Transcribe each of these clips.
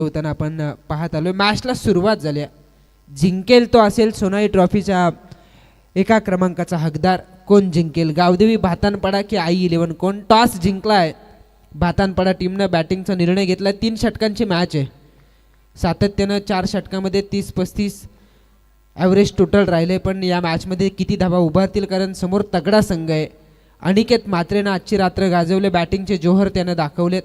होताना आपण पाहत आलोय. मॅचला सुरुवात झाली. जिंकेल तो असेल सोनाई ट्रॉफीचा एका क्रमांकाचा हकदार. कोण जिंकेल, गावदेवी भातानपाडा की आई-11? कोण टॉस जिंकलाय? भातानपाडा टीमनं बॅटिंगचा निर्णय घेतला. 3 षटकांची मॅच आहे. सातत्यानं 4 षटकामध्ये 30-35 ॲव्हरेज टोटल राहिले. पण या मॅचमध्ये किती धावा उभारतील, कारण समोर तगडा संघ आहे. अनिकेत म्हात्रेनं आजची रात्र गाजवले. बॅटिंगचे जोहर त्यानं दाखवलेत.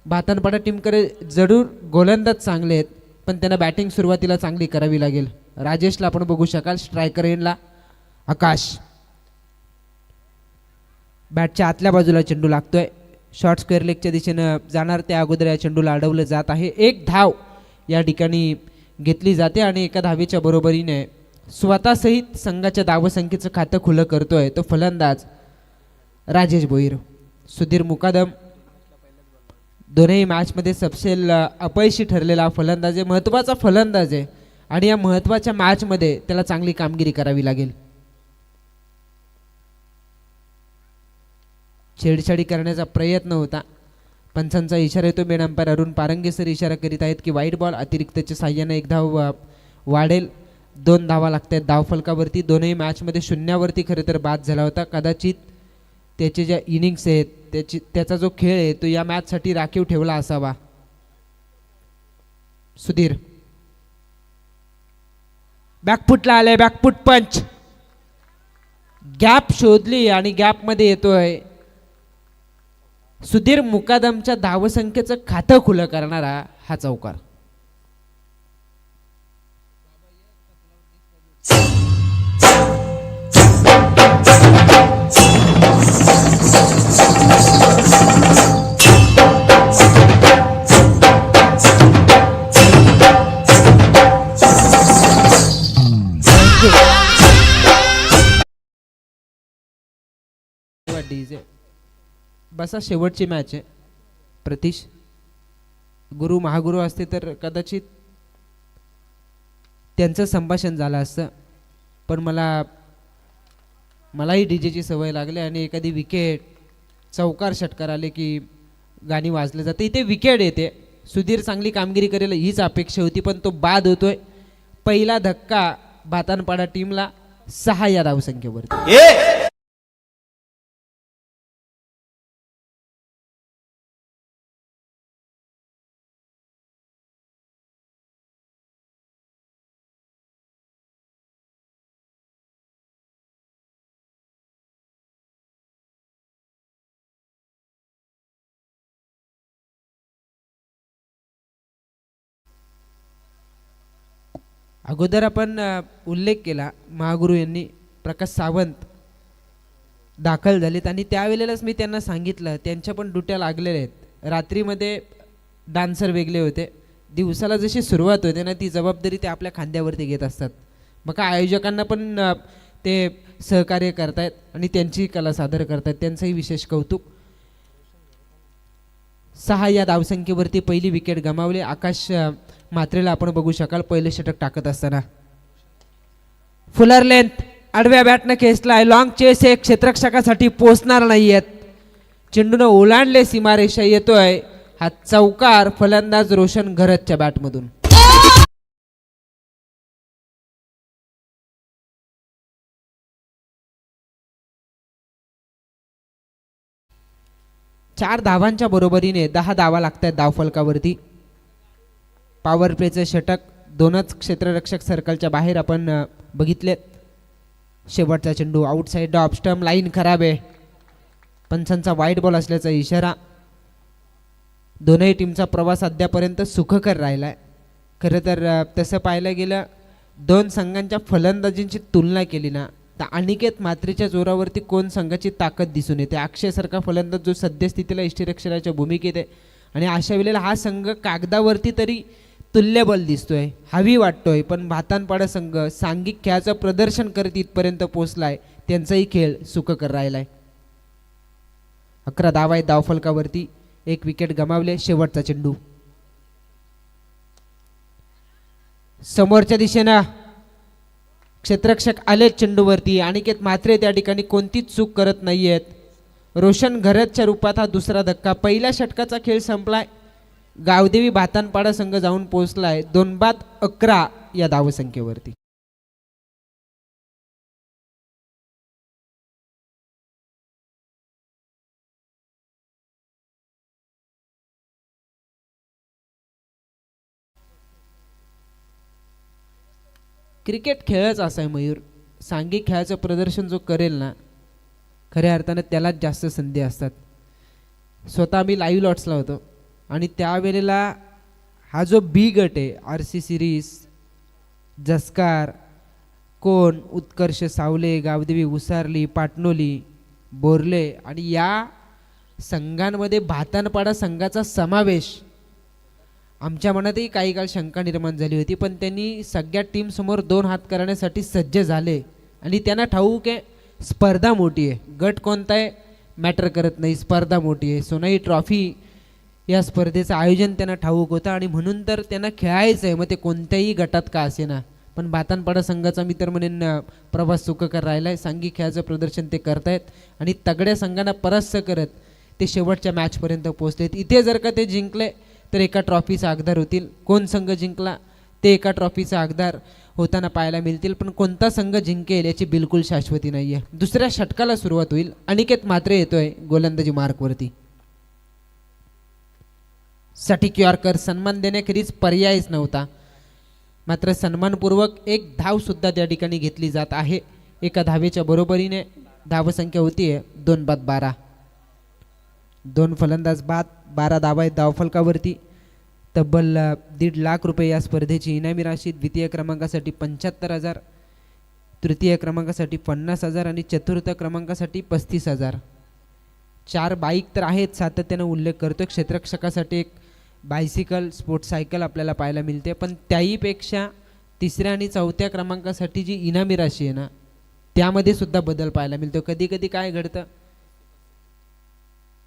भातानपाडा टीमकडे जरूर गोलंदाज चांगले आहेत, पण त्यांना बॅटिंग सुरुवातीला चांगली करावी लागेल. राजेशला आपण बघू शकाल स्ट्रायकर एंडला. आकाश बॅटच्या आतल्या बाजूला चेंडू लागतोय. शॉर्ट स्क्वेअर लेगच्या दिशेनं जाणार त्या अगोदर या चेंडूला अडवलं जात आहे. 1 धाव या ठिकाणी घेतली जाते आणि एका धावेच्या बरोबरीने स्वतःसहित संघाच्या धावसंख्येचं खातं खुलं करतोय तो फलंदाज राजेश भोईर. सुधीर मुकादम दोन्ही मॅचमध्ये सपशेल अपयशी ठरलेला फलंदाज आहे, महत्त्वाचा फलंदाज आहे आणि या महत्त्वाच्या मॅचमध्ये त्याला चांगली कामगिरी करावी लागेल. छेडछाडी करण्याचा प्रयत्न होता. पंचांचा इशारा येतो. Main umpire Arun Parange sir इशारा करीत आहेत की वाईट बॉल. अतिरिक्तच्या साह्याने 1 धाव वाढेल. 2 धावा लागतात धावफलकावरती. दोन्ही मॅचमध्ये शून्यावरती खरं तर बाद झाला होता. कदाचित त्याचे ज्या इनिंग्स आहेत त्याचा जो खेळ आहे तो या मॅचसाठी राखीव ठेवला असावा. सुधीर बॅकफुटला आले. बॅकफुट पंच. गॅप शोधली आणि गॅपमध्ये येतोय सुधीर मुकादमच्या धावसंख्येचं खातं खुलं करणारा हा चौकार. बसा शेवटची मॅच आहे. प्रतीश गुरु महागुरु असते तर कदाचित त्यांचं संभाषण झालं असतं, पण मलाही डीजेची सवय लागली आणि एखादी विकेट चौकार षटकार आले की गाणी वाजले जाते. इथे विकेट येते. सुधीर चांगली कामगिरी करेल हीच अपेक्षा होती, पण तो बाद होतोय. पहिला धक्का भातानपाडा टीमला 6 या धावसंख्येवर. 'अगोदर आपण उल्लेख केला महागुरु यांनी प्रकाश सावंत दाखल झालेत आणि त्यावेळेलाच मी त्यांना सांगितलं त्यांच्या पण ड्युट्या लागलेल्या आहेत. रात्रीमध्ये डान्सर वेगळे होते, दिवसाला जशी सुरुवात होते ना ती जबाबदारी ते आपल्या खांद्यावरती घेत असतात. मग काय आयोजकांना पण ते सहकार्य करतायत आणि त्यांची कला सादर करतायत, त्यांचंही विशेष कौतुक. 6 या धावसंख्येवरती पहिली विकेट गमावली. आकाश म्हात्रेला आपण बघू शकाल पहिले षटक टाकत असताना. फुलर लेंथ आडव्या बॅटनं खेचलाय. लॉंग चेस एक क्षेत्ररक्षकासाठी पोचणार नाहीयेत. चेंडूनं ओलांडले सीमारेषा. येतोय हा चौकार फलंदाज रोशन घरतच्या बॅटमधून. चार धावांच्या बरोबरीने 10 धावा लागतात धावफलकावरती. पॉवर प्लेचं षटक 2च क्षेत्ररक्षक सर्कलच्या बाहेर आपण बघितलेत. शेवटचा चेंडू आउटसाइड ऑफ स्टंप. लाईन खराब आहे. पंचांचा वाईट बॉल असल्याचा इशारा. दोनही टीमचा प्रवास अद्यापर्यंत सुखकर राहिला आहे. खरं तर तसं पाहायला गेलं 2 संघांच्या फलंदाजींची तुलना केली ना तर अनिकेत म्हात्रेच्या जोरावरती कोण संघाची ताकद दिसून येते. अक्षयसारखा फलंदाज जो सद्यस्थितीला यष्टीरक्षणाच्या भूमिकेत आहे आणि अशा वेळेला हा संघ कागदावरती तरी तुल्यबल दिसतोय, हवी वाटतोय, पण भातानपाडा संघ सांघिक खेळाचं प्रदर्शन करत इथपर्यंत पोहोचलाय. त्यांचाही खेळ सुखकर राहिलाय. 11 धावा आहेत धावफलकावरती. 1 विकेट गमावले. शेवटचा चेंडू समोरच्या दिशेनं क्षेत्ररक्षक आले चेंडूवरती. अनिकेत म्हात्रे त्या ठिकाणी कोणतीच चूक करत नाहीयेत. रोशन घरतच्या रूपात हा दुसरा धक्का. पहिल्या षटकाचा खेळ संपलाय. गावदेवी भातानपाडा संघ जाऊन पोहोचलाय 2-11 या धावसंख्येवरती. क्रिकेट खेळच असा आहे मयूर, सांघिक खेळाचं प्रदर्शन जो करेल ना खऱ्या अर्थानं त्यालाच जास्त संधी असतात. स्वतः मी लाईव्ह लॉट्सला होतो आणि त्यावेळेला हा जो बी गट आहे RC सिरीज, जस्कार, कोण, उत्कर्ष सावले, गावदेवी उसारली, पाटणोली, बोरले आणि या संघांमध्ये भातानपाडा संघाचा समावेश आमच्या मनातही काही काळ शंका निर्माण झाली होती, पण त्यांनी सगळ्या टीमसमोर 2 हात करण्यासाठी सज्ज झाले आणि त्यांना ठाऊक आहे स्पर्धा मोठी आहे, गट कोणता आहे मॅटर करत नाही, स्पर्धा मोठी आहे. सोनाई ट्रॉफी या स्पर्धेचं आयोजन त्यांना ठाऊक होतं आणि म्हणून तर त्यांना खेळायचं आहे, मग ते कोणत्याही गटात का असेना. पण भातानपाडा संघाचा मी तर म्हणेन प्रवास सुखकर राहिला आहे, सांघिक खेळाचं प्रदर्शन ते करतायत आणि तगड्या संघांना परास्त करत ते शेवटच्या मॅचपर्यंत पोहोचलेत. इथे जर का ते जिंकले तर एका ट्रॉफीचा हकदार होतील. कोण संघ जिंकला ते एका ट्रॉफीचा हकदार होताना पाहायला मिळतील, पण कोणता संघ जिंकेल याची बिलकुल शाश्वती नाही आहे. दुसऱ्या षटकाला सुरुवात होईल. अनिकेत म्हात्रे येतोय गोलंदाजी मार्कवरती. सटीक यॉर्कर, सन्मान देण्याखेरीज पर्यायच नव्हता, मात्र सन्मानपूर्वक एक धाव सुद्धा त्या ठिकाणी घेतली जात आहे. एका धावेच्या बरोबरीने धावसंख्या होतीये 2-12. 2 फलंदाज बाद, 12 धावा आहेत धावफलकावरती. तब्बल 1.5 लाख रुपये या स्पर्धेची इनामी राशी. द्वितीय क्रमांकासाठी 75,000, तृतीय क्रमांकासाठी 50,000 आणि चतुर्थ क्रमांकासाठी 35,000. 4 बाईक तर आहेत, सातत्यानं उल्लेख करतो. क्षेत्ररक्षकासाठी एक बायसिकल, स्पोर्ट्स सायकल आपल्याला पाहायला मिळते, पण त्याहीपेक्षा तिसऱ्या आणि चौथ्या क्रमांकासाठी जी इनामी राशी आहे ना त्यामध्ये सुद्धा बदल पाहायला मिळतो. कधी कधी काय घडतं,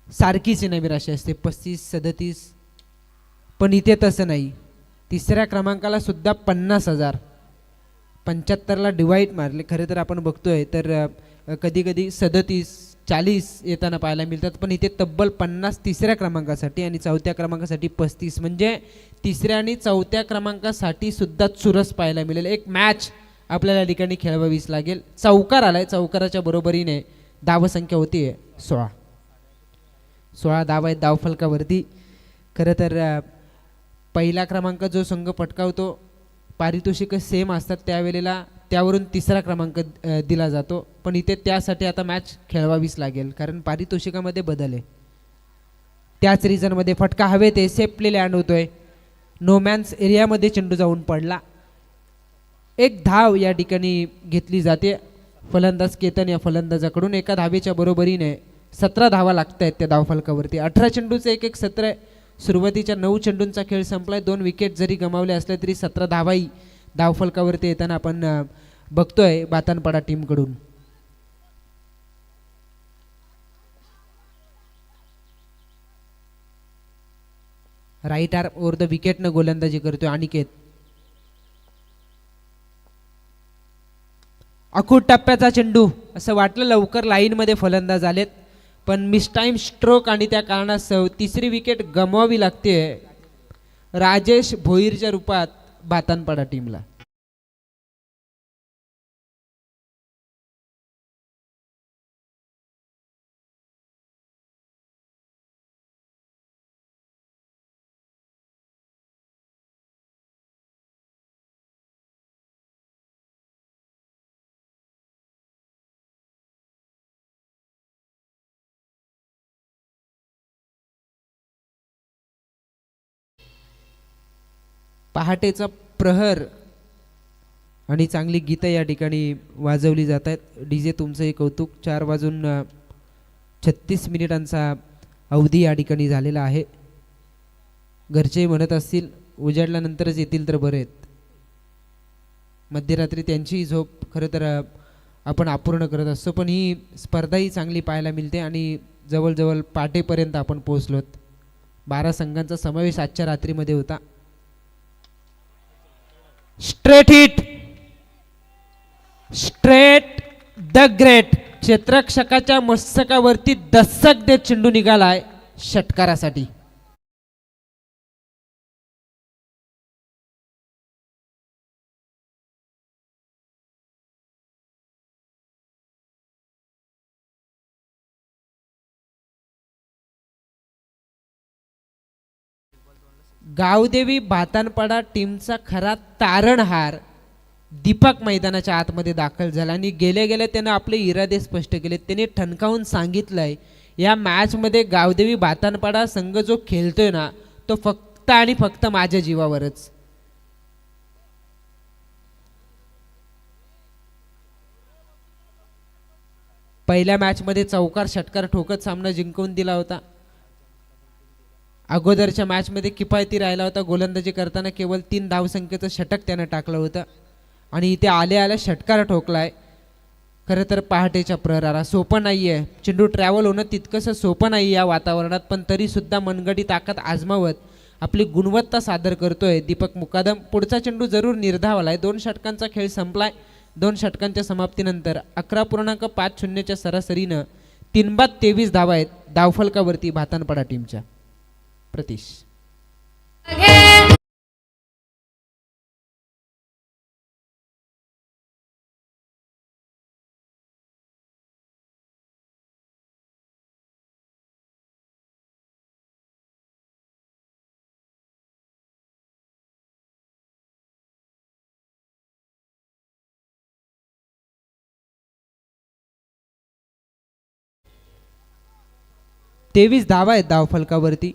सारखीच इनामी राशी असते 35-37, पण इथे तसं नाही. तिसऱ्या क्रमांकाला सुद्धा 50,000, 75ला डिवाईड मारले. खरं तर आपण बघतोय तर कधी कधी 37-40 येताना पाहायला मिळतात, पण इथे तब्बल 50 तिसऱ्या क्रमांकासाठी आणि चौथ्या क्रमांकासाठी 35, म्हणजे तिसऱ्या आणि चौथ्या क्रमांकासाठी सुद्धा चुरस पाहायला मिळेल. एक मॅच आपल्याला ठिकाणी खेळवावीच लागेल. चौकार आलाय, चौकाराच्या बरोबरीने धावसंख्या होती 16 धावा आहेत धावफलकावरती. खरं तर पहिला क्रमांक जो संघ पटकावतो पारितोषिक सेम असतात त्यावेळेला त्यावरून तिसरा क्रमांक दिला जातो, पण इथे त्यासाठी आता मॅच खेळवावीच लागेल कारण पारितोषिकामध्ये बदल आहे. त्याच रिझनमध्ये फटका हवेत आहे, सेफली लँड होतोय. नोमॅन्स एरियामध्ये चेंडू जाऊन पडला. एक धाव या ठिकाणी घेतली जाते फलंदाज केतन या फलंदाजाकडून. एका धावेच्या बरोबरीने 17 धावा लागत आहेत त्या धावफलकावरती. 18 चेंडूचं एक सत्र आहे. सुरुवातीच्या 9 चेंडूंचा खेळ संपलाय. 2 विकेट जरी गमावले असले तरी 17 धावाही धावफलकावरती येताना आपण बघतोय भातानपाडा टीमकडून. राईट आर्म ओव्हर द विकेटनं गोलंदाजी करतोय अनिकेत. अखूट टप्प्याचा चेंडू, असं वाटलं लवकर लाईनमध्ये फलंदाज आलेत, पण मिसटाईम स्ट्रोक आणि त्या कारणास्तव तिसरी विकेट गमवावी लागते राजेश भोईरच्या रूपात भातानपाडा टीमला. पहाटेचा प्रहर आणि चांगली गीतं या ठिकाणी वाजवली जात आहेत. डीजे तुमचंही कौतुक. 4:36 अवधी या ठिकाणी झालेला आहे. घरचेही म्हणत असतील उजाडल्यानंतरच येतील तर बरे आहेत. मध्यरात्री त्यांचीही झोप खरं तर आपण अपूर्ण करत असतो, पण ही स्पर्धाही चांगली पाहायला मिळते आणि जवळजवळ पाटेपर्यंत आपण पोहोचलोत. 12 संघांचा समावेश आजच्या रात्रीमध्ये होता. Straight hit, straight the great. क्षेत्ररक्षकाच्या मस्तकावरती दस्तक देत चेंडू निघालाय षटकारासाठी. गावदेवी भातानपाडा टीमचा खरा तारणहार दीपक मैदानाच्या आतमध्ये दाखल झाला आणि गेले गेले त्यानं आपले इरादे स्पष्ट केले. त्याने ठणकावून सांगितलंय या मॅचमध्ये गावदेवी भातानपाडा संघ जो खेळतोय ना तो फक्त आणि फक्त माझ्या जीवावरच. पहिल्या मॅचमध्ये चौकार षटकार ठोकत सामना जिंकवून दिला होता. अगोदरच्या मॅचमध्ये किफायती राहिला होता. गोलंदाजी करताना केवळ 3 धावसंख्येचं षटक त्यानं टाकलं होतं आणि इथे आल्या आल्या षटकार ठोकलाय. खरं तर पहाटेच्या प्रहराला सोपं नाही आहे. चेंडू ट्रॅव्हल होणं तितकंसं सोपं नाही या वातावरणात, पण तरीसुद्धा मनगटी ताकद आजमावत आपली गुणवत्ता सादर करतोय दीपक मुकादम. पुढचा चेंडू जरूर निर्धावलाय. 2 षटकांचा खेळ संपलाय. 2 षटकांच्या समाप्तीनंतर 11.50च्या सरासरीनं 3 बाद 23 धावा आहेत धावफलकावरती भातानपाडा टीमच्या. प्रतीश 23 धावा आहेत धावफलकावरती.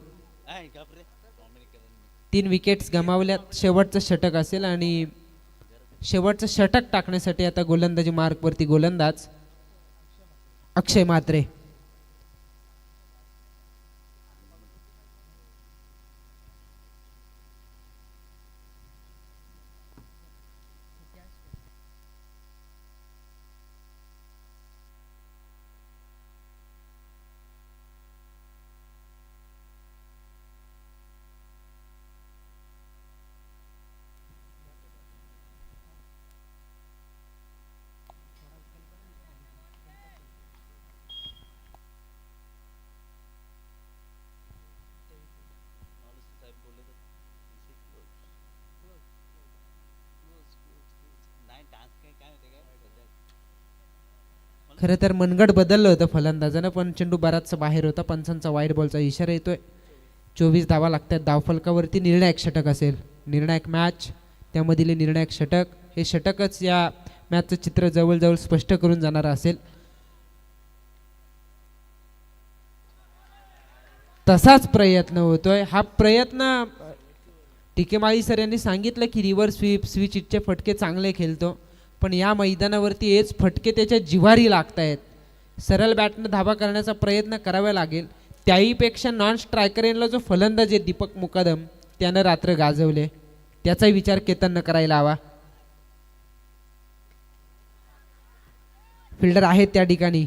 3 विकेट्स गमावल्यात. शेवटचं षटक असेल आणि शेवटचं षटक टाकण्यासाठी आता गोलंदाजी मार्कवरती गोलंदाज अक्षय म्हात्रे. खरं तर मनगट बदललं होतं फलंदाजानं, पण चेंडू बराचसा बाहेर होता. पंचांचा वाईड बॉलचा इशारा येतोय. 24 धावा लागतात धावफलकावरती. निर्णायक षटक असेल. निर्णायक मॅच त्यामधील निर्णायक षटक. हे षटकच या मॅचचं चित्र जवळजवळ स्पष्ट करून जाणार असेल. तसाच प्रयत्न होतोय. हा प्रयत्न टिकेमाळी सर यांनी सांगितलं की रिव्हर्स स्वीप स्विच इटचे फटके चांगले खेळतो, पण या मैदानावरती हेच फटके त्याच्या जिव्हारी लागत आहेत. सरळ बॅटनं धावा करण्याचा प्रयत्न करावा लागेल. त्याहीपेक्षा नॉन स्ट्रायकर जो फलंदाज आहे दीपक मुकादम त्यानं रात्र गाजवले, त्याचाही विचार केतननं करायला हवा. फिल्डर आहेत त्या ठिकाणी.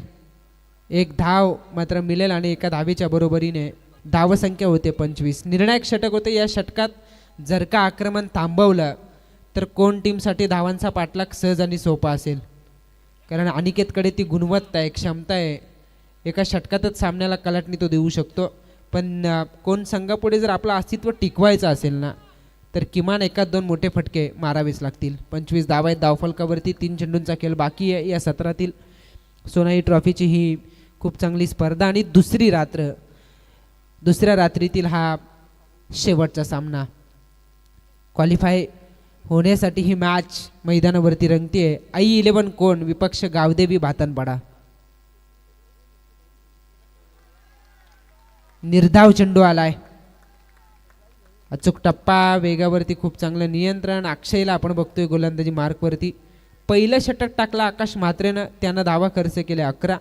1 धाव मात्र मिळेल आणि एका धावेच्या बरोबरीने धावसंख्या होते 25. निर्णायक षटक होते. या षटकात जर का आक्रमण थांबवलं तर कोण टीमसाठी धावांचा पाठलाग सहज आणि सोपा असेल, कारण अनिकेतकडे ती गुणवत्ता आहे, क्षमता आहे. एका षटकातच सामन्याला कलाटणी तो देऊ शकतो. पण कोण संघापुढे जर आपलं अस्तित्व टिकवायचं असेल ना तर किमान 1-2 मोठे फटके मारावेच लागतील. 25 धावा आहेत धावफलकावरती. 3 चेंडूंचा खेळ बाकी आहे या सत्रातील. सोनाई ट्रॉफीची ही खूप चांगली स्पर्धा आणि दुसऱ्या रात्रीतील हा शेवटचा सामना. क्वालिफाय होण्यासाठी ही मॅच मैदानावरती रंगतीये. I11 कोण विपक्ष गावदेवी भातानपाडा. निर्धाव चेंडू आलाय. अचूक टप्पा, वेगावरती खूप चांगलं नियंत्रण. अक्षयला आपण बघतोय गोलंदाजी मार्कवरती. पहिलं षटक टाकलं आकाश म्हात्रेनं, त्यानं धावा खर्च केल्या 11.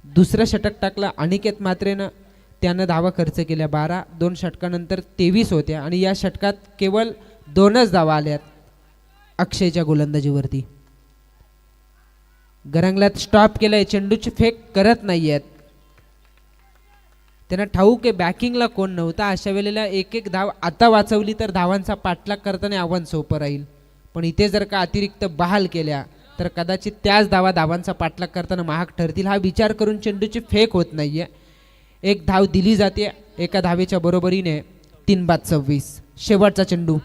दुसरं षटक टाकलं अनिकेत म्हात्रेनं, त्यानं धावा खर्च केल्या 12. 2 षटकानंतर 23 होत्या आणि या षटकात केवळ 2च धावा आल्यात अक्षयच्या गोलंदाजीवरती. गरंगल्यात स्टॉप केलंय. चेंडूची फेक करत नाहीयेत. त्यांना ठाऊक आहे बॅकिंगला कोण नव्हता. अशा वेळेला एक धाव आता वाचवली तर धावांचा पाठलाग करताना आव्हान सोपं राहील. पण इथे जर का अतिरिक्त बहाल केल्या तर कदाचित त्याच धावांचा पाठलाग करताना महाग ठरतील. हा विचार करून चेंडूची फेक होत नाहीये. 1 धाव दिली जाते एका धावेच्या बरोबरीने. 3-26 शेवटचा चेंडू.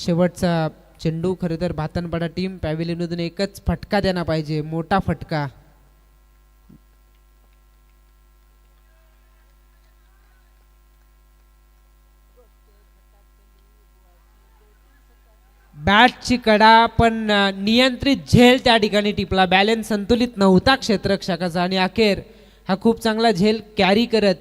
शेवटचा चेंडू. खरं तर भातनपाडा टीम पॅव्हिलियनमधून एकच फटका देणं पाहिजे, मोठा फटका. बॅटची कडा पण नियंत्रित झेल त्या ठिकाणी टिपला. बॅलन्स संतुलित नव्हता क्षेत्ररक्षकाचा आणि अखेर हा खूप चांगला झेल कॅरी करत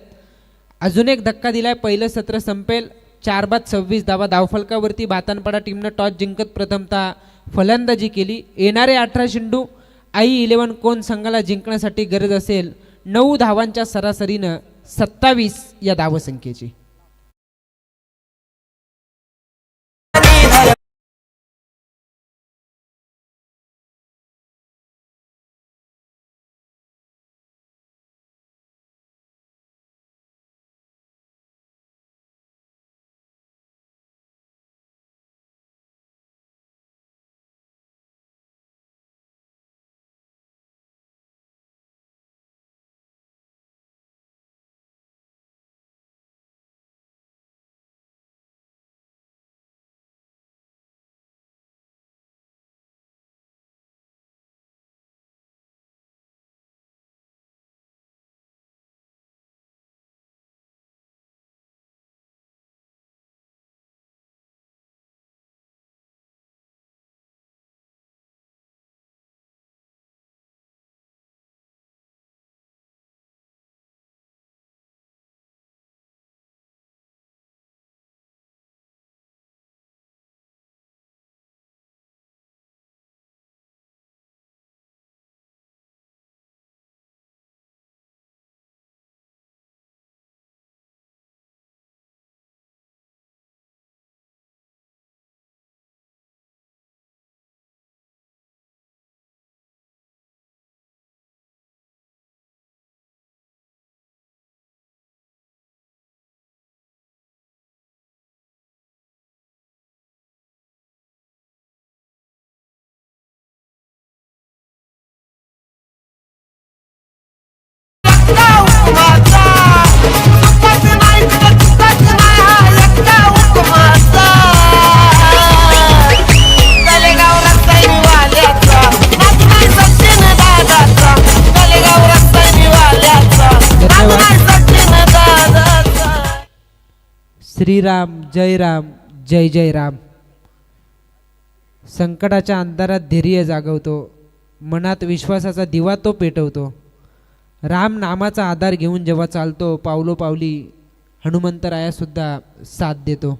अजून एक धक्का दिलाय. पहिलं सत्र संपेल. 4 बाद 26 धावा धावफलकावरती. भातनपाडा टीमनं टॉस जिंकत प्रथमतः फलंदाजी केली. येणारे 18 चेंडू आई 11 कोण संघाला जिंकण्यासाठी गरज असेल 9 धावांच्या सरासरीनं 27 या धावसंख्येची. श्रीराम जय राम जय जय राम. संकटाच्या अंधारात धैर्य जागवतो, मनात विश्वासाचा दिवा तो पेटवतो. राम नामाचा आधार घेऊन जेव्हा चालतो पावलोपावली हनुमंतरायासुद्धा साथ देतो.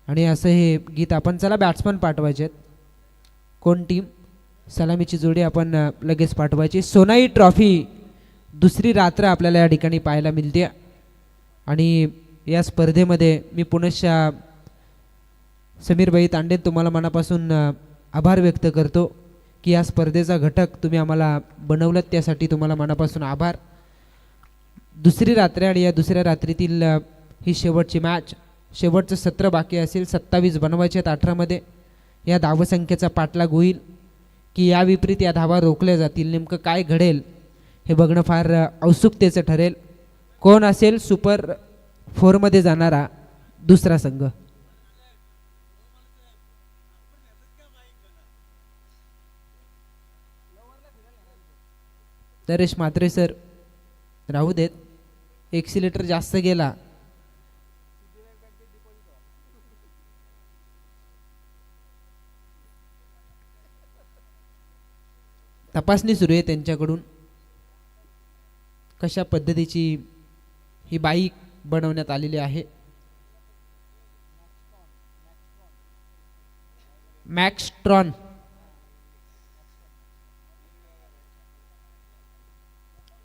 आणि असं हे गीत आपण. चला बॅट्समन पाठवायचे. कोण टीम? सलामीची जोडी आपण लगेच पाठवायची. सोनाई ट्रॉफी दुसरी रात्र आपल्याला या ठिकाणी पाहायला मिळते. आणि या स्पर्धेमध्ये मी पुनश्च समीरभाई तांडे तुम्हाला मनापासून आभार व्यक्त करतो की या स्पर्धेचा घटक तुम्ही आम्हाला बनवलं, त्यासाठी तुम्हाला मनापासून आभार. दुसरी रात्र आणि या दुसऱ्या रात्रीतील ही शेवटची मॅच. शेवटचं सत्र बाकी असेल. 27 बनवायचे आहेत 18मध्ये. या धावसंख्येचा पाठलाग होईल की या विपरीत या धावा रोखल्या जातील. नेमकं काय घडेल हे बघणं फार औत्सुकतेचं ठरेल. कोण असेल सुपर 4मध्ये जाणारा दुसरा संघ? नरेश म्हात्रे सर राहू देत. एक्सिलेटर जास्त गेला. तपासणी सुरू आहे त्यांच्याकडून कशा पद्धतीची ही बाईक बनवण्यात आलेली आहे. Maxtron.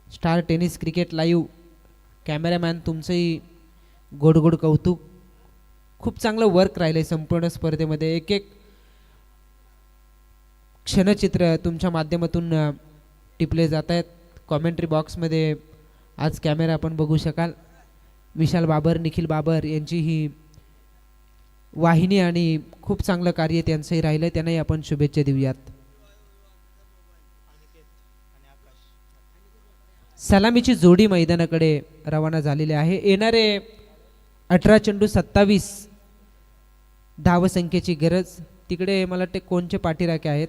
Star tennis cricket live. Cameraman तुमचंही गोड गोड कौतुक. खूप चांगलं वर्क राहिलं संपूर्ण स्पर्धेमध्ये. एक एक क्षणचित्र तुमच्या माध्यमातून टिपले जात आहेत. कॉमेंट्री बॉक्समध्ये आज कॅमेरा आपण बघू शकाल. विशाल बाबर, निखिल बाबर यांची ही वाहिनी आणि खूप चांगलं कार्य त्यांचंही राहिलं. त्यांनाही आपण शुभेच्छा देऊयात. सलामीची जोडी मैदानाकडे रवाना झालेली आहे. येणारे 18 चेंडू 27 धावसंख्येची गरज. तिकडे मला वाटते कोणचे पाठीराखे आहेत,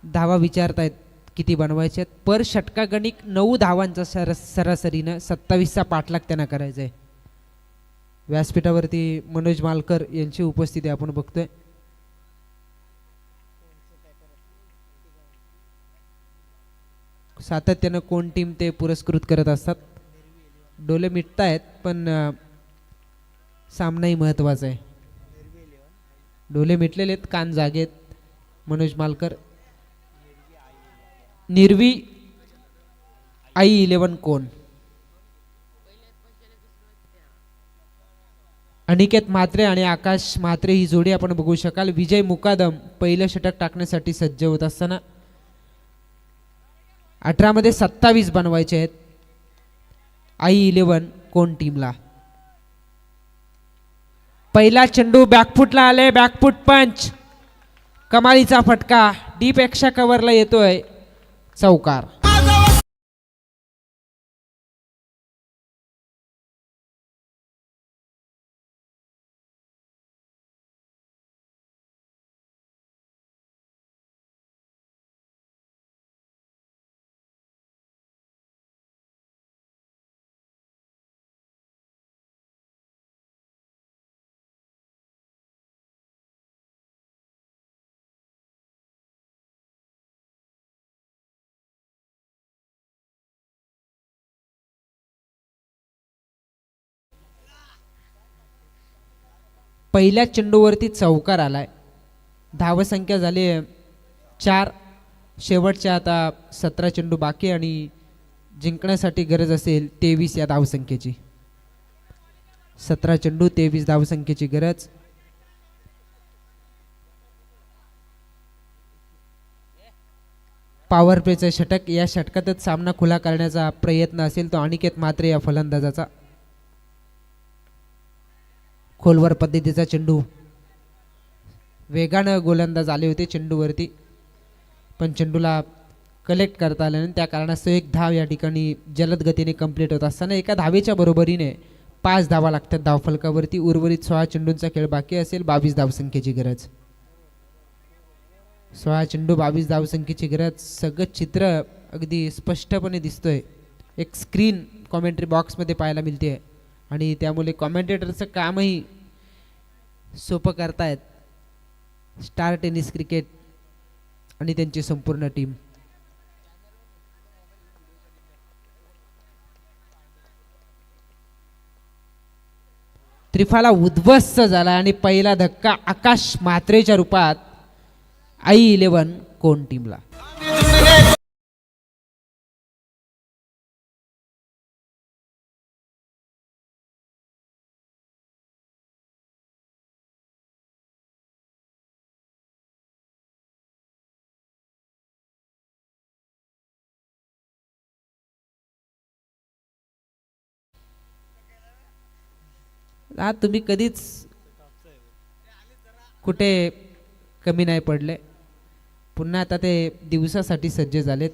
धावा विचारतायत किती बनवायचे आहेत. पर षटका गणिक 9 धावांचा सरासरीनं 27चा पाठलाग त्यांना करायचा आहे. व्यासपीठावरती मनोज मालकर यांची उपस्थिती आपण बघतोय. सातत्यानं कोण टीम ते पुरस्कृत करत असतात. डोले मिटतायत पण सामनाही महत्वाचा आहे. डोले मिटलेले आहेत, कान जागेत. मनोज मालकर. निर्वी आई 11 कोण. अनिकेत म्हात्रे आणि आकाश म्हात्रे ही जोडी आपण बघू शकाल. विजय मुकादम पहिलं षटक टाकण्यासाठी सज्ज होत असताना 18 मध्ये 27 बनवायचे आहेत आई 11 कोण टीमला. पहिला चेंडू बॅकफुटला आले, बॅकफुट पंच. कमालीचा फटका डीप एक्स्ट्रा कव्हरला येतोय, चौकार. पहिल्या चेंडूवरती चौकार आलाय. धावसंख्या झाली 4. शेवटच्या आता 17 चेंडू बाकी आणि जिंकण्यासाठी गरज असेल 23 या धावसंख्येची. 17 चेंडू 23 धावसंख्येची गरज. पॉवर प्लेचं षटक. या षटकातच सामना खुला करण्याचा प्रयत्न असेल तो अनिकेत म्हात्रे या फलंदाजाचा. खोलवर पद्धतीचा चेंडू. वेगानं गोलंदाज आले होते चेंडूवरती पण चेंडूला कलेक्ट करता आलं नाही. त्या कारणास्तव एक धाव या ठिकाणी जलद गतीने कंप्लीट होत असताना एका धावेच्या बरोबरीने 5 धावा लागतात धावफलकावरती. उर्वरित 16 चेंडूंचा खेळ बाकी असेल. 22 धावसंख्येची गरज. 16 चेंडू 22 धावसंख्येची गरज. सगळं चित्र अगदी स्पष्टपणे दिसतोय. एक स्क्रीन कॉमेंट्री बॉक्समध्ये पाहायला मिळते आणि त्यामुळे कॉमेंटेटरचं कामही सोपं करतायत स्टार टेनिस क्रिकेट आणि त्यांची संपूर्ण टीम. त्रिफाला उद्ध्वस्त झाला आणि पहिला धक्का आकाश म्हात्रेच्या रूपात आई 11 कोण टीमला. हा तुम्ही कधीच कुठे कमी नाही पडले. पुन्हा आता ते दिवसासाठी सज्ज झालेत.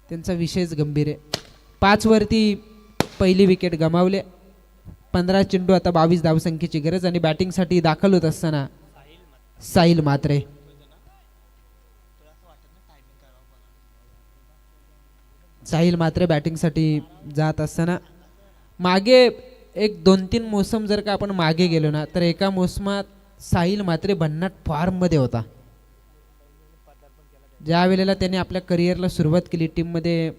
त्यांचा विषयच गंभीर आहे. 5 वरती पहिली विकेट गमावले. 15 चेंडू आता 22 धावसंख्येची गरज आणि बॅटिंगसाठी दाखल होत असताना साहिल म्हात्रे. साहिल म्हात्रे बॅटिंगसाठी जात असताना मागे एक 2-3 मोसम जर का आपण मागे गेलो ना तर एका मोसमात साहिल म्हात्रे भन्नाट फॉर्ममध्ये होता. ज्या वेळेला त्याने आपल्या करिअरला सुरुवात केली, टीममध्ये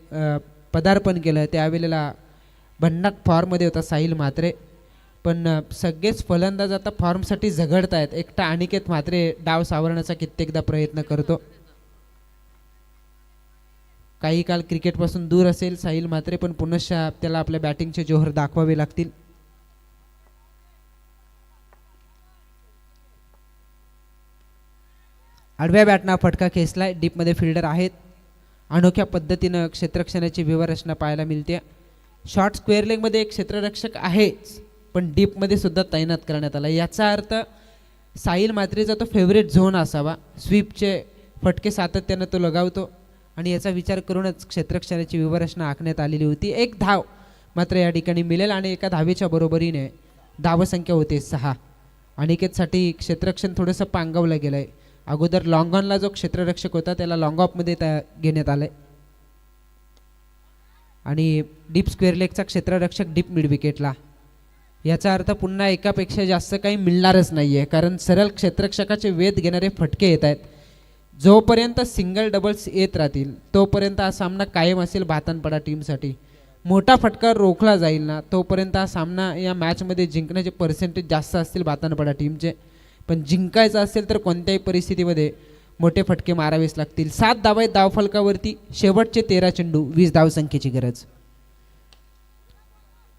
पदार्पण केलं, त्यावेळेला भन्नाट फॉर्ममध्ये होता साहिल म्हात्रे. पण सगळेच फलंदाज आता फॉर्मसाठी झगडत आहेत. एकटा अनिकेत म्हात्रे डाव सावरण्याचा कित्येकदा प्रयत्न करतो. काही काळ क्रिकेटपासून दूर असेल साहिल म्हात्रे पण पुनश्च त्याला आपल्या बॅटिंगचे जोहर दाखवावे लागतील. आडव्या बॅटना फटका खेचलाय. डीपमध्ये फिल्डर आहेत. अनोख्या पद्धतीनं क्षेत्ररक्षणाची व्यूहरचना पाहायला मिळते. शॉर्ट स्क्वेअर लेगमध्ये एक क्षेत्ररक्षक आहेच पण डीपमध्ये सुद्धा तैनात करण्यात आला. याचा अर्थ साहिल म्हात्रेचा तो फेवरेट झोन असावा. स्वीपचे फटके सातत्यानं तो लगावतो आणि याचा विचार करूनच क्षेत्ररक्षणाची व्यूहरचना आखण्यात आलेली होती. एक धाव मात्र या ठिकाणी मिळेल आणि एका धावेच्या बरोबरीने धावसंख्या होते 6. अनिकेतसाठी क्षेत्ररक्षण थोडंसं पांगवलं गेलं आहे. अगोदर लॉंग ऑनला जो क्षेत्ररक्षक होता त्याला लॉंग ऑफमध्ये घेण्यात आलं आहे आणि डीप स्क्वेअर लेगचा क्षेत्ररक्षक डीप मिड विकेटला. याचा अर्थ पुन्हा एकापेक्षा जास्त काही मिळणारच नाही आहे, कारण सरळ क्षेत्ररक्षकाचे वेध घेणारे फटके येत आहेत. जोपर्यंत सिंगल डबल्स येत राहतील तोपर्यंत हा सामना कायम असेल भातानपाडा टीमसाठी. मोठा फटका रोखला जाईल ना तोपर्यंत हा सामना या मॅचमध्ये जिंकण्याचे पर्सेंटेज जास्त असतील भातानपाडा टीमचे. पण जिंकायचं असेल तर कोणत्याही परिस्थितीमध्ये मोठे फटके मारावेच लागतील. 7 धावा आहेत धावफलकावरती. शेवटचे 13 चेंडू 20 धावसंख्येची गरज.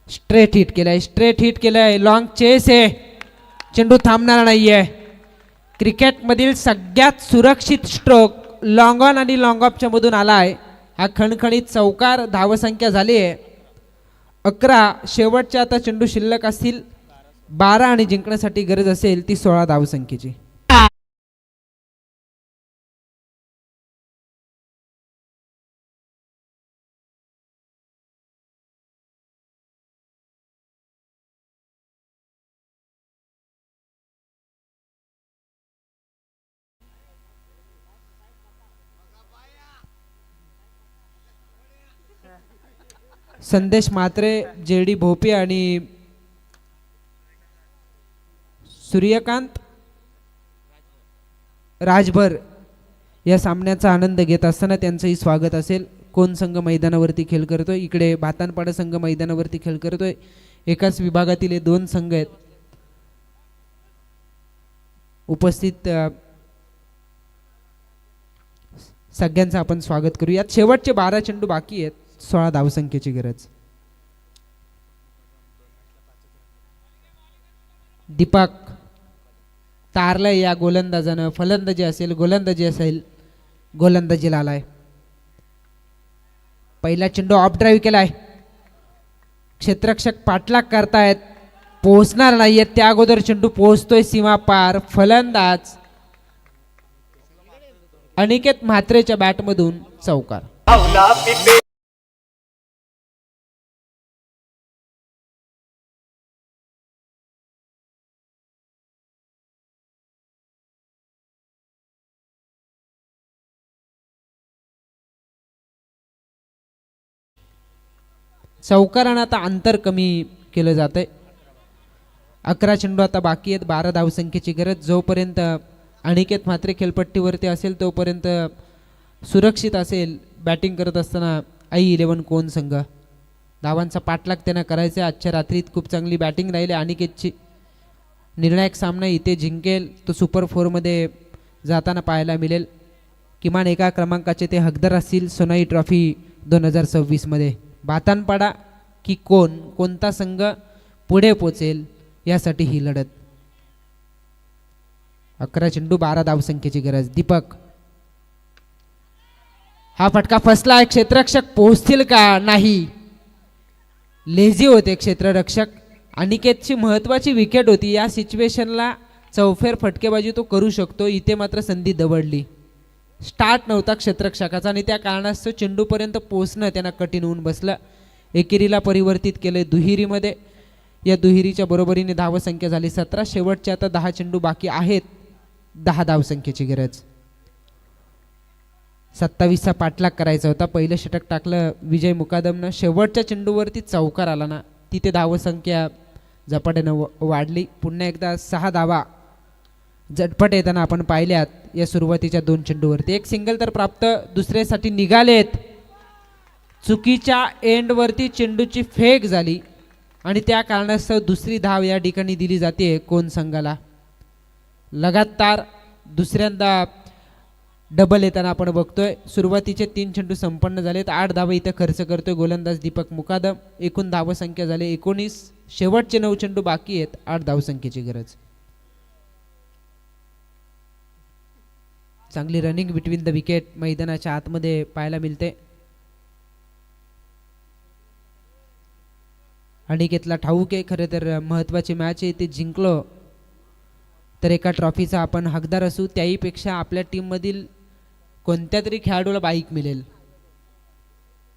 स्ट्रेट हिट केलाय. लॉंग चेस आहे. चेंडू थांबणार नाहीये. क्रिकेटमधील सगळ्यात सुरक्षित स्ट्रोक लॉंग ऑन आणि लॉंग ऑफच्या मधून आलाय. हा खणखणीत चौकार. धावसंख्या झाली आहे 11. शेवटच्या आता चेंडू शिल्लक असतील 12 आणि जिंकण्यासाठी गरज असेल ती 16 धावसंख्येची. संदेश म्हात्रे, JD भोपे आणि सूर्यकांत राजभर या सामन्याचा आनंद घेत असताना त्यांचंही स्वागत असेल. कोण संघ मैदानावरती खेळ करतोय? इकडे भातानपाडा संघ मैदानावरती खेळ करतोय. एकाच विभागातील हे 2 संघ आहेत. उपस्थित सगळ्यांचं आपण स्वागत करूयात. शेवटचे 12 चेंडू बाकी आहेत. 16 धावसंख्येची गरज. दीपक तारलंय या गोलंदाजानं. फलंदाजी असेल गोलंदाजी असेल. गोलंदाजीला आलाय. पहिला चेंडू ऑफ ड्राईव्ह केलाय. क्षेत्ररक्षक पाठलाग करतायत. पोहोचणार नाहीयेत. त्या अगोदर चेंडू पोहोचतोय सीमा पार. फलंदाज अनिकेत म्हात्रेच्या बॅटमधून चौकार. चौकारानं आता अंतर कमी केलं जात आहे. 11 चेंडू आता बाकी आहेत. 12 धावसंख्येची गरज. जोपर्यंत अनिकेत म्हात्रे खेळपट्टीवरती असेल तोपर्यंत सुरक्षित असेल बॅटिंग करत असताना I11 कोण संघ. धावांचा पाठलाग त्यांना करायचा. आजच्या रात्रीत खूप चांगली बॅटिंग राहिली अनिकेतची. निर्णायक सामना इथे जिंकेल तो सुपर 4मध्ये जाताना पाहायला मिळेल. किमान एका क्रमांकाचे ते हकदार असतील सोनाई ट्रॉफी 2026मध्ये. भातानपाडा की कोणता संघ पुढे पोचेल यासाठी ही लढत. 11 चेंडू 12 धावसंख्येची गरज. दीपक हा फटका फसलाय. क्षेत्ररक्षक पोहोचतील का? नाही. लेझी होते क्षेत्ररक्षक. अनिकेतची महत्वाची विकेट होती. या सिच्युएशनला चौफेर फटकेबाजी तो करू शकतो. इथे मात्र संधी दवडली. स्टार्ट नव्हता क्षेत्ररक्षकाचा आणि त्या कारणास्तव चेंडूपर्यंत पोहोचणं त्यांना कठीण होऊन बसलं. एकेरीला परिवर्तित केले दुहेरीमध्ये. या दुहेरीच्या बरोबरीने धावसंख्या झाली 17. शेवटचे आता 10 चेंडू बाकी आहेत. 10 धावसंख्येची गरज. 27चा पाठलाग करायचा होता. पहिलं षटक टाकलं विजय मुकादमनं. शेवटच्या चेंडूवरती चौकार आला ना तिथे धावसंख्या झपाट्यानं वाढली. पुन्हा एकदा 6 धावा झटपट येताना आपण पाहिल्यात या सुरुवातीच्या 2 चेंडूवरती. एक सिंगल तर प्राप्त. दुसऱ्यासाठी निघालेत. चुकीच्या एंडवरती चेंडूची फेक झाली आणि त्या कारणास्तव दुसरी धाव या ठिकाणी दिली जाते कोण संघाला. लगातार दुसऱ्यांदा डबल येताना आपण बघतोय. सुरुवातीचे 3 चेंडू संपन्न झालेत. 8 धावा इथं खर्च करतोय गोलंदाज दीपक मुकादम. एकूण धावसंख्या झाली 19. शेवटचे 9 चेंडू बाकी आहेत. 8 धावसंख्येची गरज. चांगली रनिंग बिटवीन द विकेट मैदानाच्या आतमध्ये पाहायला मिळते. अनिकेतला ठाऊक आहे खरं तर महत्त्वाची मॅच आहे. ते जिंकलो तर एका ट्रॉफीचा आपण हकदार असू. त्याहीपेक्षा आपल्या टीममधील कोणत्या तरी खेळाडूला बाईक मिळेल.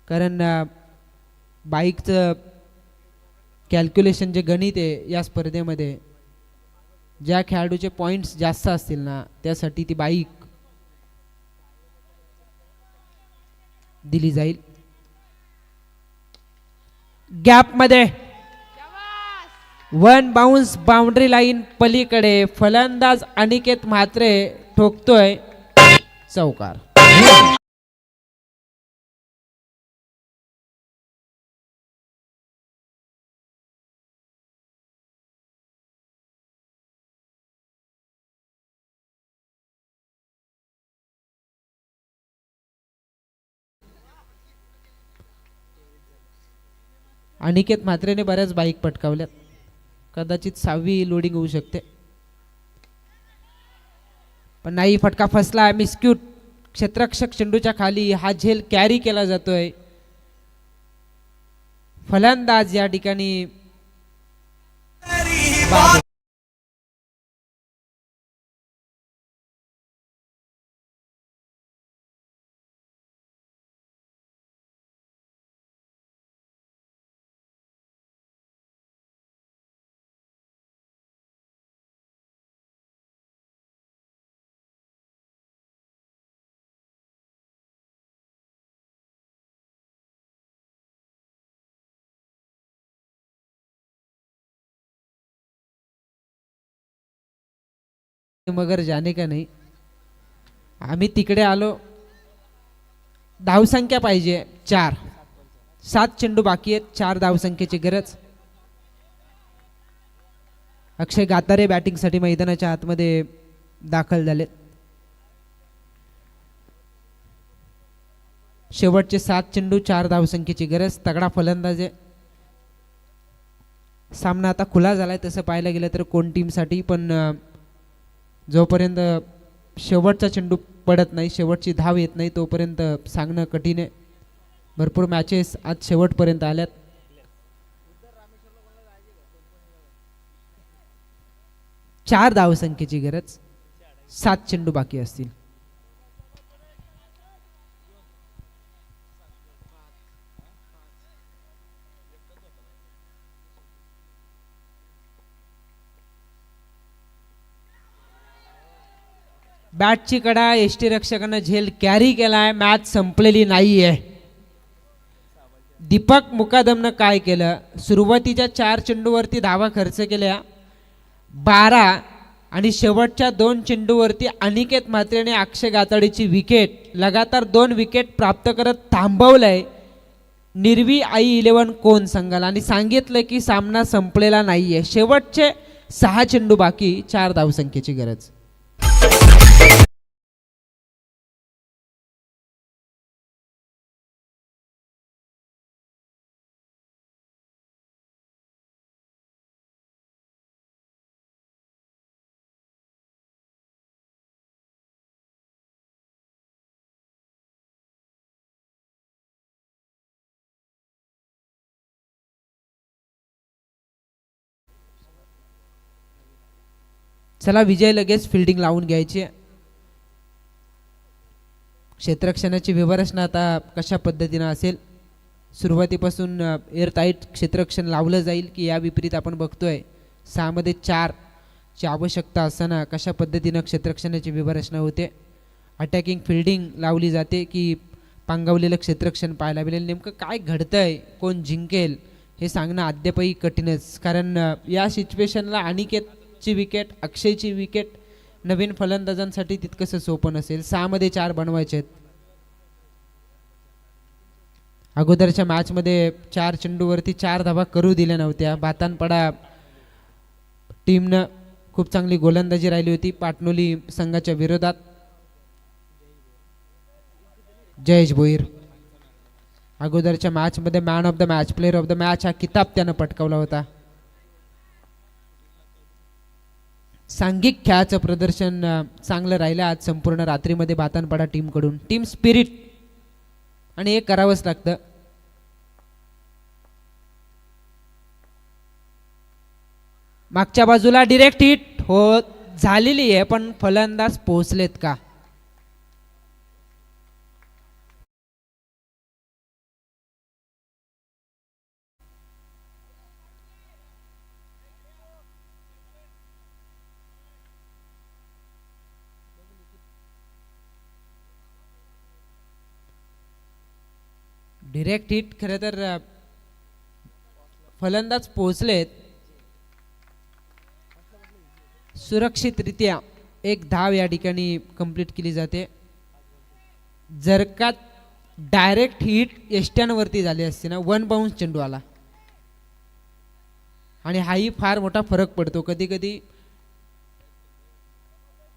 कारण बाईकचं कॅल्क्युलेशन जे गणित आहे या स्पर्धेमध्ये ज्या खेळाडूचे पॉइंट्स जास्त असतील ना त्यासाठी ती बाईक दिली जाईल. गॅप मध्ये वन बाउन्स बाउंड्री लाईन पलीकडे फलंदाज अनिकेत म्हात्रे ठोकतोय चौकार. अनिकेत म्हात्रेने बऱ्याच बाईक पटकावल्यात. कदाचित 6वी लोडिंग होऊ शकते पण नाही. फटका फसला. मिस्क्यूट. क्षेत्ररक्षक चेंडूच्या खाली. हा झेल कॅरी केला जातोय. फलंदाज या ठिकाणी मगर जाने का नाही. आम्ही तिकडे आलो. धावसंख्या पाहिजे 4. 7 चेंडू बाकी आहेत. 4 धावसंख्येची गरज. अक्षय गातारे बॅटिंग साठी मैदानाच्या आतमध्ये दाखल झाले. शेवटचे 7 चेंडू 4 धावसंख्येची गरज. तगडा फलंदाज आहे. सामना आता खुला झालाय तसं पाहायला गेलं तर कोण टीम साठी पण जोपर्यंत शेवटचा चेंडू पडत नाही शेवटची धाव येत नाही तोपर्यंत सांगणं कठीण आहे. भरपूर मॅचेस आज शेवटपर्यंत आल्यात. चार धावसंख्येची गरज. 7 चेंडू बाकी असतील. बॅटची कडा. एसटी रक्षकानं झेल कॅरी केलाय. मॅच संपलेली नाहीये. दीपक मुकादमनं काय केलं. सुरुवातीच्या 4 चेंडूवरती धावा खर्च केल्या 12 आणि शेवटच्या 2 चेंडूवरती अनिकेत म्हात्रेने अक्षय गाताडेची विकेट लगातार 2 विकेट प्राप्त करत थांबवलंय निर्वी आई 11 कोण संघाला आणि सांगितलं की सामना संपलेला नाहीये. शेवटचे 6 चेंडू बाकी. 4 धावसंख्येची गरज. चला विजय लगेच फिल्डिंग लावून घ्यायची. क्षेत्ररक्षणाची व्यवस्था आता कशा पद्धतीने असेल. सुरुवातीपासून एअरटाईट क्षेत्ररक्षण लावलं जाईल की या विपरीत आपण बघतोय 6 मध्ये 4 ची आवश्यकता असताना कशा पद्धतीने क्षेत्ररक्षणाची व्यवस्था होते. अटॅकिंग फिल्डिंग लावली जाते की पांगवलेलं क्षेत्ररक्षण पाहायला मिळेल. नेमकं काय घडतंय कोण जिंकेल हे सांगणं अद्यापही कठीणच. कारण या सिच्युएशनला अनिकेतची विकेट अक्षयची विकेट नवीन फलंदाजांसाठी तितकंसं सोपं नसेल. 6 मध्ये 4 बनवायचे आहेत. अगोदरच्या मॅचमध्ये 4 चेंडूवरती 4 धावा करू दिल्या नव्हत्या. बातानपडा टीमनं खूप चांगली गोलंदाजी राहिली होती पाटणोली संघाच्या विरोधात. जयेश भोईर अगोदरच्या मॅचमध्ये man of the match player of the match हा किताब त्यानं पटकावला होता. सांघिक खेळाचं प्रदर्शन चांगलं राहिलं आज संपूर्ण रात्रीमध्ये बातानपडा टीमकडून. टीम स्पिरिट आणि हे करावंच लागतं. मागच्या बाजूला डिरेक्ट हिट हो झालेली आहे पण फलंदाज पोहोचलेत का. डिरेक्ट हिट खरं तर फलंदाज पोहोचलेत. सुरक्षितरित्या एक धाव या ठिकाणी कंप्लीट केली जाते. जर का डायरेक्ट हिट यष्ट्यांवरती झाली असते ना, 1 बाउन्स चेंडू आला आणि हाही फार मोठा फरक पडतो. कधी कधी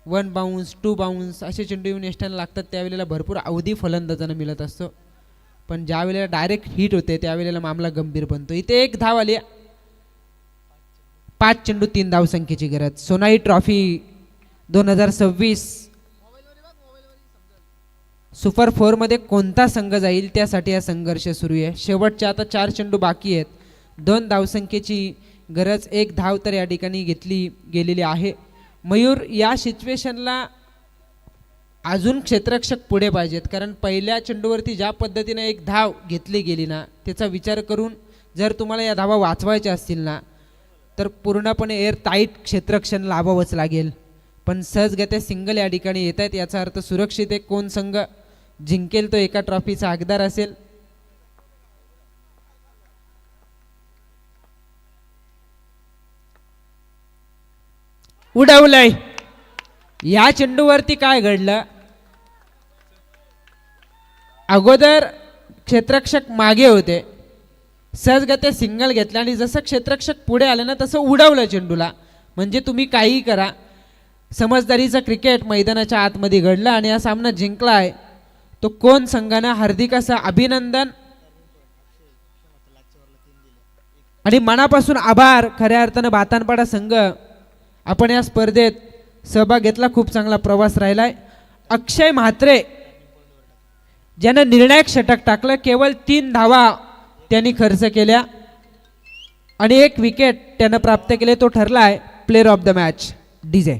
1 बाउन्स 2 बाउन्स असे चेंडू येऊन यष्ट्यांना लागतात, त्यावेळेला भरपूर अवधी फलंदाजांना मिळत असतो. पण ज्या वेळेला डायरेक्ट हिट होते त्यावेळेला मामला गंभीर बनतो. इथे एक धाव आली. 5 चेंडू 3 धावसंख्येची गरज. सोनाई ट्रॉफी 2026 सुपर 4 मध्ये कोणता संघ जाईल त्यासाठी हा संघर्ष सुरू आहे. शेवटचे आता 4 चेंडू बाकी आहेत. 2 धावसंख्येची गरज. 1 धाव तर या ठिकाणी घेतली गेलेली आहे. मयूर, या सिच्युएशनला अजून क्षेत्ररक्षक पुढे पाहिजेत, कारण पहिल्या चेंडूवरती ज्या पद्धतीने 1 धाव घेतली गेली ना, त्याचा विचार करून जर तुम्हाला या धावा वाचवायच्या असतील ना, तर पूर्णपणे एअर टाईट क्षेत्ररक्षण लावावंच लागेल. पण सहजगत्या सिंगल या ठिकाणी येत आहेत, याचा अर्थ सुरक्षित एक कोण संघ जिंकेल तो एका ट्रॉफीचा हकदार असेल. उडवलंय. या चेंडूवरती काय घडलं, अगोदर क्षेत्ररक्षक मागे होते, सहजगत्या सिंगल घेतला आणि जसं क्षेत्ररक्षक पुढे आले ना तसं उडवलं चेंडूला. म्हणजे तुम्ही काहीही करा, समजदारीचं क्रिकेट मैदानाच्या आतमध्ये घडलं आणि हा सामना जिंकला आहे तो कोण संघानं. हार्दिक असं अभिनंदन आणि मनापासून आभार. खऱ्या अर्थानं भातानपाडा संघ आपण या स्पर्धेत सहभाग घेतला, खूप चांगला प्रवास राहिलाय. अक्षय म्हात्रे ज्यानं निर्णायक षटक टाकलं, केवळ 3 धावा त्यांनी खर्च केल्या आणि 1 विकेट त्यानं प्राप्त केले. तो ठरलाय player of the match. DJ.